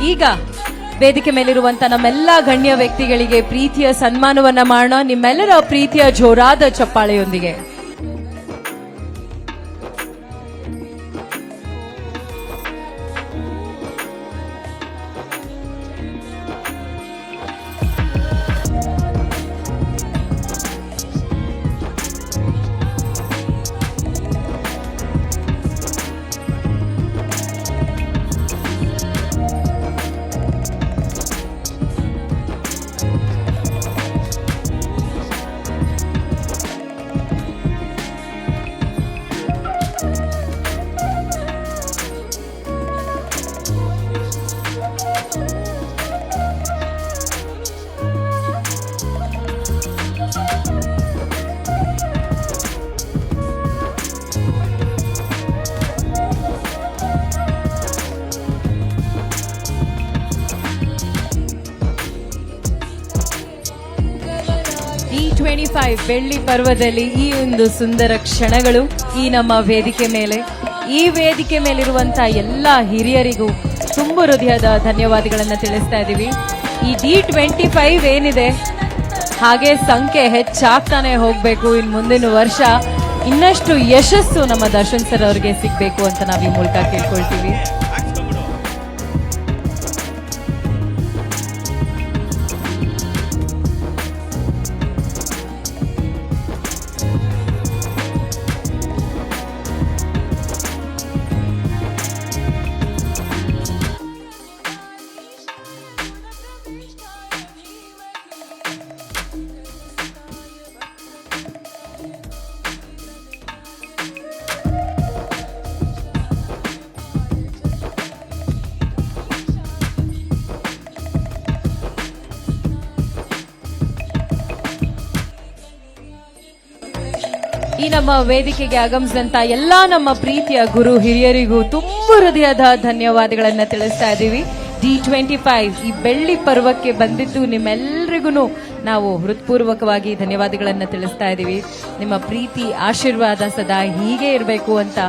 ಈಗ ವೇದಿಕೆ ಮೇಲಿರುವಂತ ನಮ್ಮೆಲ್ಲ ಗಣ್ಯ ವ್ಯಕ್ತಿಗಳಿಗೆ ಪ್ರೀತಿಯ ಸನ್ಮಾನವನ್ನ ಮಾಡೋಣ ನಿಮ್ಮೆಲ್ಲರ ಪ್ರೀತಿಯ ಜೋರಾದ ಚಪ್ಪಾಳೆಯೊಂದಿಗೆ. D25 ಬೆಳ್ಳಿ ಪರ್ವದಲ್ಲಿ ಈ ಒಂದು ಸುಂದರ ಕ್ಷಣಗಳು ಈ ನಮ್ಮ ವೇದಿಕೆ ಮೇಲೆ, ಈ ವೇದಿಕೆ ಮೇಲಿರುವಂತ ಎಲ್ಲ ಹಿರಿಯರಿಗೂ ತುಂಬ ಹೃದಯದ ಧನ್ಯವಾದಗಳನ್ನ ತಿಳಿಸ್ತಾ ಇದ್ದೀವಿ. ಈ D25 ಏನಿದೆ ಹಾಗೆ ಸಂಖ್ಯೆ ಹೆಚ್ಚಾಗ್ತಾನೆ ಹೋಗ್ಬೇಕು. ಇನ್ನು ಮುಂದಿನ ವರ್ಷ ಇನ್ನಷ್ಟು ಯಶಸ್ಸು ನಮ್ಮ ದರ್ಶನ್ ಸರ್ ಅವರಿಗೆ ಸಿಗ್ಬೇಕು ಅಂತ ನಾವು ಈ ಮೂಲಕ ಕೇಳ್ಕೊಳ್ತೀವಿ. ಈ ನಮ್ಮ ವೇದಿಕೆಗೆ ಆಗಮಿಸಿದಂತ ಎಲ್ಲಾ ನಮ್ಮ ಪ್ರೀತಿಯ ಗುರು ಹಿರಿಯರಿಗೂ ತುಂಬ ಹೃದಯದ ಧನ್ಯವಾದಗಳನ್ನ ತಿಳಿಸ್ತಾ ಇದ್ದೀವಿ. D25 ಈ ಬೆಳ್ಳಿ ಪರ್ವಕ್ಕೆ ಬಂದಿದ್ದು ನಿಮ್ಮೆಲ್ಲರಿಗೂ ನಾವು ಹೃತ್ಪೂರ್ವಕವಾಗಿ ಧನ್ಯವಾದಗಳನ್ನ ತಿಳಿಸ್ತಾ ಇದ್ದೀವಿ. ನಿಮ್ಮ ಪ್ರೀತಿ ಆಶೀರ್ವಾದ ಸದಾ ಹೀಗೆ ಇರಬೇಕು ಅಂತ